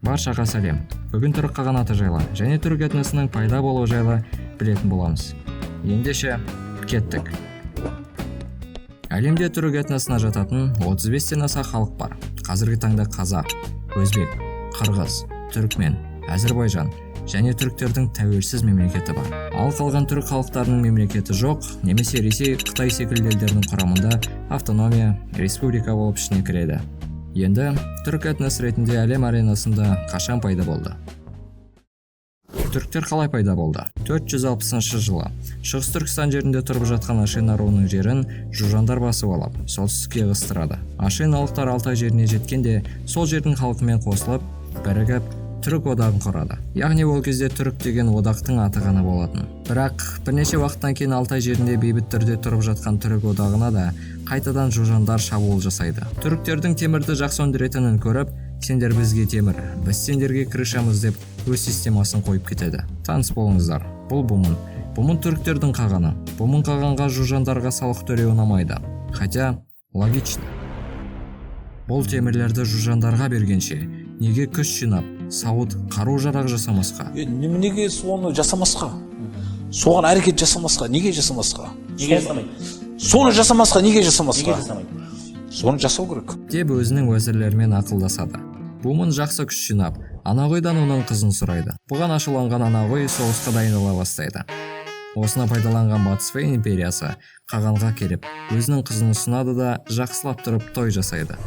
Баршаға сәлем. Бүгін түрік қағанаты жайлы және түрік этносының пайда болуы жайлы білетін боламыз. Ендеше кеттік. Әлемде түрік этносына жататын 35-тен аса халық бар. Қазіргі таңда қазақ, өзбек, қырғыз, түрікмен, әзірбайжан және түріктердің тәуелсіз мемлекеті бар. Ал қалған түрік халықтарының мемлекеті жоқ, немесе Ресей, Қытай секілді елдердің құрамында автономия, республика болып ішіне кіреді. Енді түрік этнос ретінде әлем аренасында қашан пайда болды? Түріктер қалай пайда болды? 460 жылы Шығыс Түркістан жерінде тұрып жатқан Ашина руының жерін жужандар басып алып, солтүстікке ығыстырады. Ашиналықтар Алтай жеріне жеткенде сол жердің халқымен қосылып, бірігіп түрік одағын құрады. Яғни ол кезде түрік деген одақтың аты ғана болатын. Бірақ бірнеше уақыттан кейін Алтай жерінде бейбіт түрде тұрып жатқан түрік одағына да қайтадан жужандар шабуыл жасайды. Түріктердің темірді жақсы өндіретінін көріп, сендер бізге темір, біз сендерге крышамыз деп өз системасын қойып кетеді. Таныс болыңыздар, бұл Бумын. Бумын түріктердің қағаны. Бумын қағанға жужандарға салық төлеу ұнамайды. Хотя логично. Бұл темірлерді жужандарға бергенше, неге күш жинап, сауыт, қару-жарақ жасамасқа? Неге соны жасамасқа? Соған әрекет жасамасқа? Неге жасамасқа? Неге жасамайды? Соны жасамасқа, неге жасамасқа? Неге жасамайды? Соны жасау керек. Деп өзінің уәзірлерімен ақылдасады. Бумын жақсы күш жинап, Анағойдан оның қызын сұрайды. Бұған ашуланған Анағой соғысқа дайындала бастайды. Осына пайдаланған Батыс Вэй империясы қағанға келіп, өзінің қызын ұсынады да жақсылап тұрып той жасайды.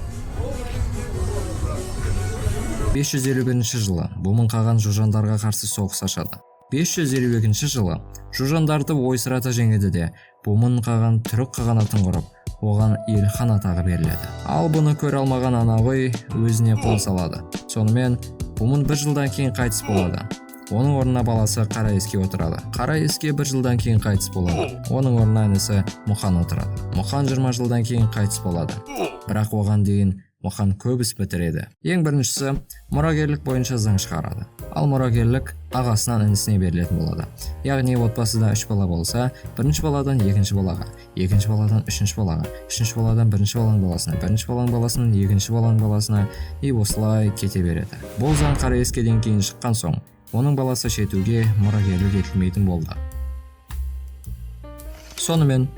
551 жылы Бумын қаған жужандарға қарсы соғыс ашады. 552 жылы жужандарды ойсырата жеңеді де Бумын қаған түрік қағанатын құрып, оған Елхан атағы беріледі. Ал бұны көре алмаған Анағой өзіне қол салады. Сонымен Бумын бір жылдан кейін қайтыс болады. Оның орнына баласы Қараеске отырады. Қараеске бір жылдан кейін қайтыс болады. Оның орнына інісі Мұқан отырады. Мұқан 20 жылдан кейін қайтыс болады. Бірақ оған дейін Мұқан көп іс бітіреді. Ең біріншісі мұрагерлік бойынша заң шығарады. Ал мұрагерлік ағасынан інісіне берілетін болады. Яғни отбасыда 3 бала болса, бірінші баладан екінші балаға, екінші баладан үшінші балаға, үшінші баладан бірінші баланың баласына, бірінші баланың баласынан екінші баланың баласына и осылай кете береді. Бұл заң Қараескеден кейін шыққан соң, оның баласы шетуге мұрагерлік етілмейтін болды. Сонымен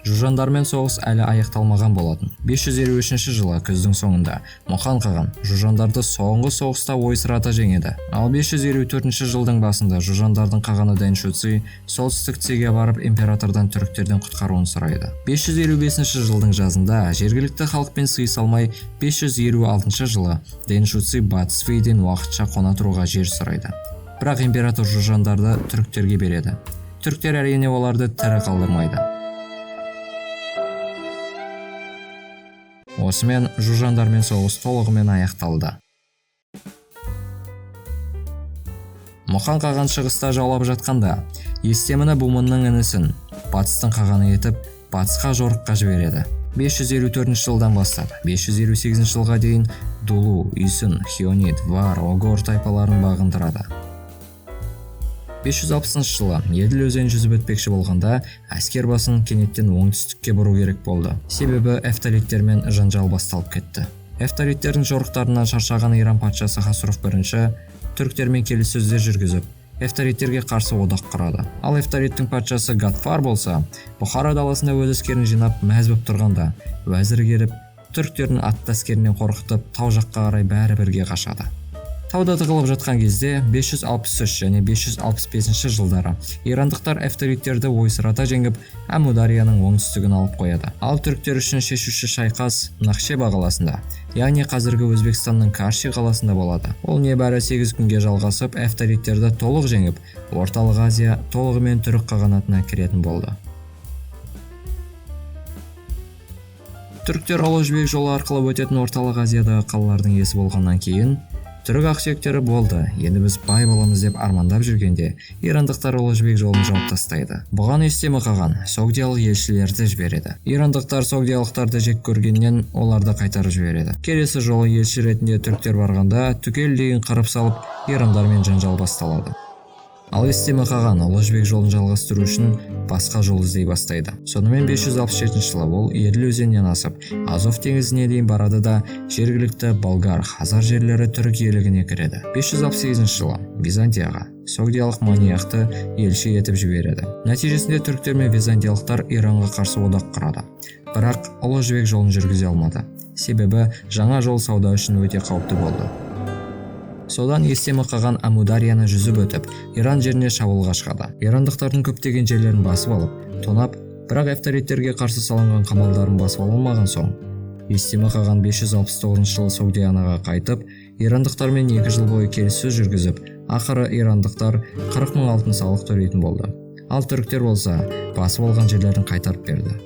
жужандармен соғыс әлі аяқталмаған болатын. 553 жылы күздің соңында Мұқан қаған жужандарды соңғы соғыста ойсырата жеңеді. Ал 554 жылдың басында жужандардың қағаны Дэншуци солтүстік Циге барып императордан түріктерден құтқаруын сұрайды. 555 жылдың жазында жергілікті халықпен сыйыса алмай 556 жылы Дэншуци Батыс Вэйден уақытша қона тұруға жер сұрайды. Бірақ император жужандарды түріктерге береді. Түріктер әрине оларды тірі қалдырмайды. Осымен жужандармен соғыс толығымен аяқталды. Мұқан қаған шығыста жаулап жатқанда, Естеміні Бумынның інісін батыстың қағаны етіп, батысқа жорыққа жібереді. 554 жылдан бастап 558 жылға дейін Дулу, Үйсін, Хионид, Вар, Огор тайпаларын бағындырады. 560 жылы Еділ өзен жүзіп өтпекші болғанда, әскер басын кенеттен оңтүстікке бұру керек болды. Себебі эфталиттермен жанжал басталып кетті. Эфталиттердің жорықтарынан шаршаған Иран патшасы Хасров бірінші түріктермен келіссөздер жүргізіп, эфталиттерге қарсы одақ құрады. Ал эфталиттің патшасы Гадфар болса, Бұхара даласында өз әскерін жинап мәз боп тұрғанда, уәзір келіп, түріктердің атты әскерінен қорқытып, тау жаққа қарай бәрі бірге қашады. Тауда тығылып жатқан кезде 563 және 565 жылдары ирандықтар эфталиттерді ойсырата жеңіп, Әмударияның оңтүстігін алып қояды. Ал түріктер үшін шешуші шайқас Нахчеба қаласында, яғни қазіргі Өзбекстанның Карши қаласында болады. Ол небәрі 8 күнге жалғасып, эфталиттерді толық жеңіп, Орталық Азия толығымен түрік қағанатына кіретін болды. Түріктер Ұлы Жібек жолы арқылы өтетін Орталық Азиядағы қалалардың иесі болғаннан кейін түрік ақсүйектері болды, енді біз бай боламыз деп армандап жүргенде, ирандықтар Ұлы Жібек жолын жауып тастайды. Бұған Естемі қаған согдиялық елшілерді жібереді. Ирандықтар согдиялықтарды жек көргеннен оларды қайтарып жібереді. Келесі жолы елші ретінде түріктер барғанда түгелдейін қырып салып, ирандармен жанжал басталады. Ал Естеме қаған Ұлы Жібек жолын жалғастыру үшін басқа жол іздей бастайды. Сонымен 567 жылы ол Еділ өзенінен асып, Азов теңізіне дейін барады да жергілікті болгар, хазар жерлері түрік иелігіне кіреді. 568 жылы Византияға согдиялық манияқты елші етіп жібереді. Нәтижесінде түріктер мен византиялықтар Иранға қарсы одақ құрады. Бірақ Ұлы Жібек жолын жүргізе алмады. Себебі жаңа жол сауда үшін өте қауіпті болды. Содан Естеме қаған Амударияны жүзіп өтіп, Иран жеріне шабуылға шығады. Ирандықтардың көптеген жерлерін басып алып, тонап, бірақ авториттерге қарсы салынған қамалдарын басып ала алмаған соң, Естеме қаған 569 жылы Согдиянаға қайтып, ирандықтармен 2 жыл бойы келіссөз жүргізіп, ақыры ирандықтар 40 000 алтын салық төлейтін болды. Ал түріктер болса, басып алған жерлерін қайтарып берді.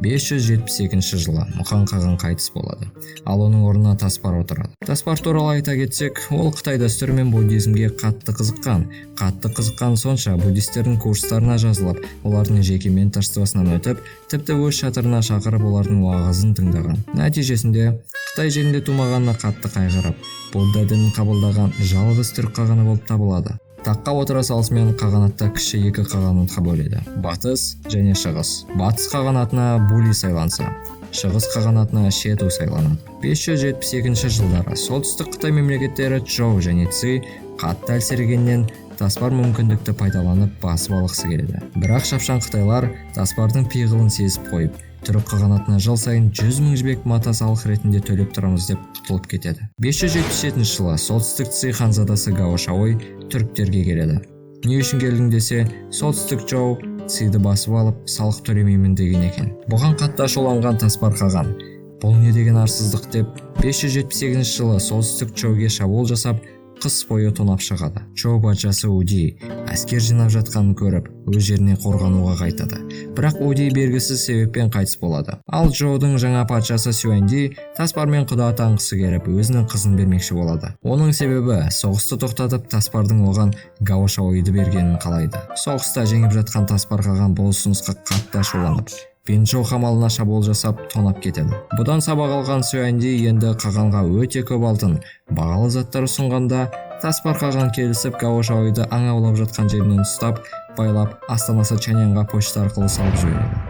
572 жылы Мұқан қаған қайтыс болады, ал оның орнына Таспар отырады. Таспар туралы айта кетсек, ол Қытай дәстүрі мен буддизмге қатты қызыққан сонша буддистердің курстарына жазылып, олардың жеке менторствосынан өтіп, тіпті өз шатырына шақырып олардың уағызын тыңдаған. Нәтижесінде Қытай жерінде тумағанына қатты қайғырып, Будда дінін қабылдаған жалғыз түрік қағаны болып табылады. Таққа отыра салысымен қағанатта кіші 2 қағанатқа бөледі: батыс және шығыс. Батыс қағанатына Були сайланса, шығыс қағанатына Шету сайланады. 572 жылдары солтүстік Қытай мемлекеттері Чжоу және Ци қатты әлсірегеннен Таспар мүмкіндікті пайдаланып басып алғысы келеді. Бірақ шапшаң қытайлар Таспардың пиғылын сезіп қойып, түрік қағанатына жыл сайын 100 000 жібек мата салық ретінде төлеп тұрамыз деп құтылып кетеді. 577 жылы солтүстік Ци ханзадасы Гао Шауй түріктерге келеді. Не үшін келдің десе, солтүстік Чжоу Циді басып алып, салық төлемеймін деген екен. Бұған қатты ашуланған Таспар қаған, бұл не деген арсыздық деп, 578 жылы солтүстік Чжоуге шабуыл жасап, қыс бойы тонап шығады. Чжоу патшасы Уди әскер жинап жатқанын көріп, өз жеріне қорғануға қайтады. Бірақ Уди белгісіз себеппен қайтыс болады. Ал Чжоудың жаңа патшасы Сюанди Таспармен құда атанғысы келіп, өзінің қызын бермекші болады. Оның себебі соғысты тоқтатып, Таспардың оған Гао Шауйды бергенін қалайды. Соғыста жеңіп жатқан Таспар қаған бұл ұсынысқа қатты ашуланып, Бенчжоу қамалына шабуыл жасап, тонап кетеді. Бұдан сабақ алған Сюанди енді қағанға өте көп алтын, бағалы заттар ұсынғанда, Таспар қаған келісіп, Гао Шауйды аң аулап жатқан жерінен ұстап, байлап, астанасы Чаньянға почта арқылы салып жібереді.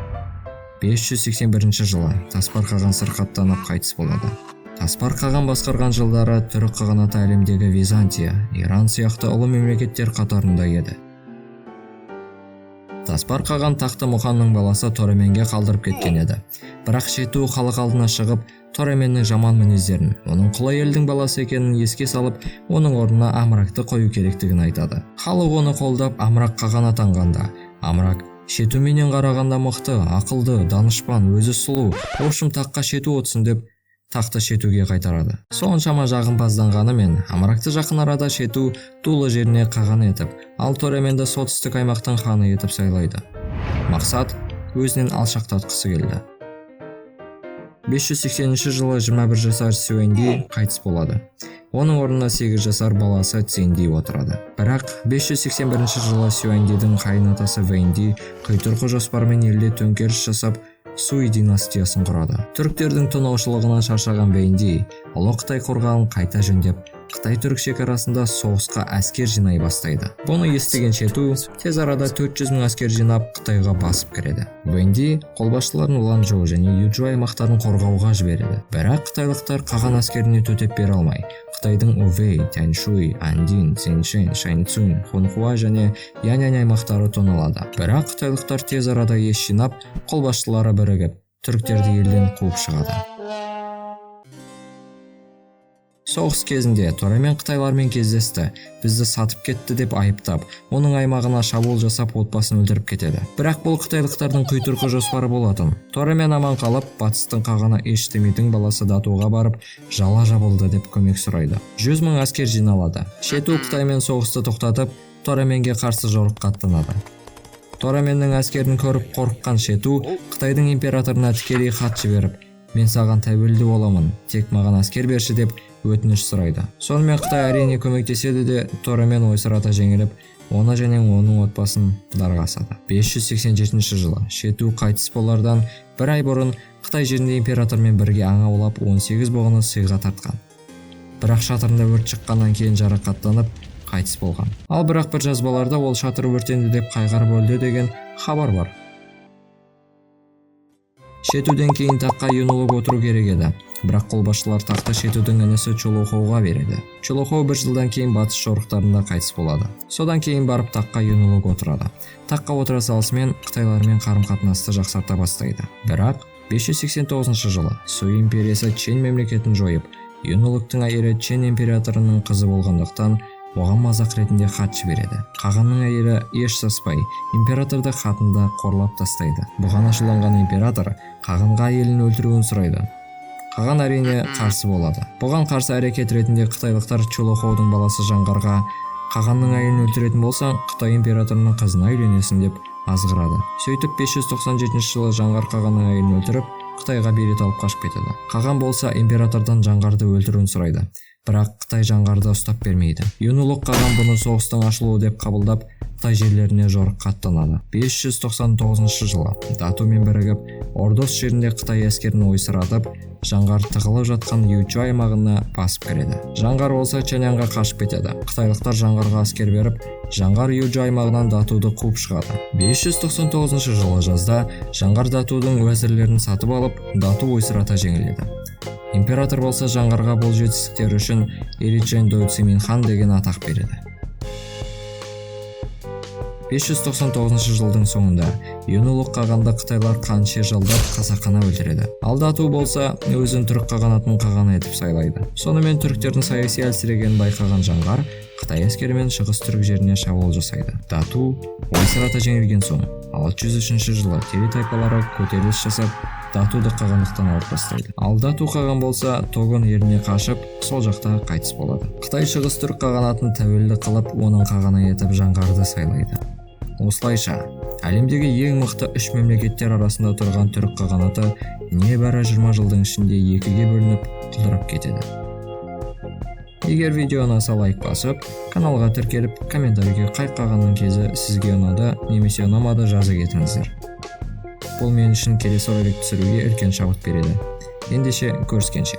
581 жылы Таспар қаған сырқаттанып қайтыс болады. Таспар қаған басқарған жылдары түрік қағанаты әлемдегі Византия, Иран сияқты ұлы мемлекеттер қатарында еді. Таспар қаған тақты Мұханның баласы Тоременге қалдырып кеткен еді. Бірақ Шету халық алдына шығып, Тоременнің жаман мінездерін, оның құлай елдің баласы екенін еске салып, оның орнына Амракты қою керектігін айтады. Халық оны қолдап Амрак қаған атанғанда, Амрак Шетуменен қарағанда мықты, ақылды, данышпан, өзі сұлу, ошым таққа Шету отырсын деп тақты Шетуге қайтарады. Соншама жағымпазданғанымен Амракты жақын арада Шету Тулы жеріне қаған етіп, ал Тоременді солтүстік аймақтың ханы етіп сайлайды. Мақсат өзінен алшақтатқысы келді. 580 жылы 21 жасар Сюанди қайтыс болады. Оның орнына 8 жасар баласы Цинди отырады. Бірақ 581 жылы Сюандидің қайынатасы Вэнди құйтырқы жоспармен елде төңкеріс жасап, Суй династиясын құрады. Түріктердің тонаушылығынан шаршаған Вэнди ұлы Қытай қорғанын қайта жөндеп, Қытай-түрік шекарасында соғысқа әскер жинай бастайды. Бұны естіген Шету тез арада 400 000 әскер жинап Қытайға басып кіреді. Вэнди қолбасшыларын Ланчжоу және Юджу аймақтарын қорғауға жібереді. Бірақ қытайлықтар қаған әскеріне төтеп бере алмай, Қытайдың Увэй, Тяньшуй, Андин, Цзиньшэн, Шаньцунь, Хунхуа және Яньань аймақтары тоналады. Бірақ қытайлықтар тез арада ес жинап, қолбасшылары бірігіп, түріктерді елден қуып шығады. Соғыс кезінде Торемен қытайлармен кездесті, бізді сатып кетті деп айыптап, оның аймағына шабуыл жасап отбасын өлтіріп кетеді. Бірақ бұл қытайлықтардың құйтырқы жоспары болатын. Торемен аман қалып, батыстың қағаны Эштемидің баласы Датуға барып, жала жабылды деп көмек сұрайды. 100 000 әскер жиналады. Шету Қытаймен соғысты тоқтатып, Тоременге қарсы жорыққа аттанады. Тоременнің әскерін көріп қорыққан Шету Қытайдың императорына тікелей хат жіберіп, мен саған тәуелді боламын, тек маған әскер берші деп өтініш сұрайды. Сонымен Қытай әрине көмектеседі де Торемен ойсырата жеңіліп, оны және оның отбасын дарға асады. 587 жылы Шету қайтыс болардан бір ай бұрын Қытай жерінде императормен бірге аң аулап 18 бұғыны сыйға тартқан. Бірақ шатырында өрт шыққаннан кейін жарақаттанып, қайтыс болған. Ал бірақ бір жазбаларда ол шатыр өртенді деп қайғырып өлді деген хабар бар. Шетуден кейін таққа Юнулук отыру керек еді. Бірақ қолбасшылар тақты Шетудің інісі Чолоховға береді. Чолохов бір жылдан кейін батыс жорықтарында қайтыс болады. Содан кейін барып таққа Юнулук отырады. Таққа отыра салысымен Қытайлармен қарым-қатынасты жақсарта бастайды. Бірақ 589 жылы Суй империясы Чен мемлекетін жойып, Юнулуктың әйелі Чен императорының қызы болғандықтан оған мазақ ретінде хат жібереді. Қағанның әйелі еш саспай императорды хатында қорлап тастайды. Бұған ашуланған император Қағанға әйелін өлтіруін сұрайды. Қаған әрине қарсы болады. Бұған қарсы әрекет ретінде қытайлықтар Чолоховдың баласы Жаңғарға Қағанның әйелін өлтіретін болсаң, Қытай императорының қызына үйленесің деп азғырады. Сөйтіп 597 жылы Жаңғар Қағанның әйелін өлтіріп, Қытайға билет алып қашып кетеді. Қаған болса императордан Жаңғарды өлтіруін сұрайды. Бірақ Қытай Жаңғарды ұстап бермейді. Юнулук Қаған бұны соғыстың ашылуы деп қабылдап, Қытай жерлеріне жорыққа аттанады. 599 жылы Датумен бірігіп, Ордос жерінде Қытай әскерін ойсыратып, Жаңғар тығылып жатқан Ючу аймағына басып кіреді. Жаңғар болса Чаньянға қашып кетеді. Қытайлықтар Жаңғарға әскер беріп, Жаңғар Ючу аймағынан Датуды қуып шығады. 599 жылы жазда Жаңғар Датудың уәзірлерін сатып алып, Дату ойсырата жеңіледі. Император болса Жаңғарға бұл жетістіктері үшін Иричен Доцимин хан деген атақ береді. 599 жылдың соңында Юнулук Қағанды Қытайлар қанша жылдап қасақана өлтіреді. Ал Дату болса өзін түрік қағанатының қағаны етіп сайлайды. Сонымен түріктердің саяси әлсірегенін байқаған Жаңғар Қытай әскерімен шығыс түрік жеріне шабуыл жасайды. Дату ойсырата жеңілген соң 603 жылы Тери тайпалары көтеріліс жасап, Датуды қағандықтан алып тастайды. Ал Дату Қаған болса Тогон еліне қашып, сол жақта қайтыс болады. Қытай шығыс түрік қағанатын тәуелді қылып, оның қағаны етіп Жаңғарды сайлайды. Осылайша, әлемдегі ең мықты үш мемлекеттер арасында тұрған түрік қағанаты небәрі 20 жылдың ішінде екіге бөлініп құлдырап кетеді. Егер видео ұнаса лайк басып, каналға тіркеліп, комментарийге қай қағанның кезі сізге ұнады немесе ұнамады жаза кетіңіздер. Бұл мен үшін келесі ролик түсіруге үлкен шабыт береді. Ендеше көріскенше.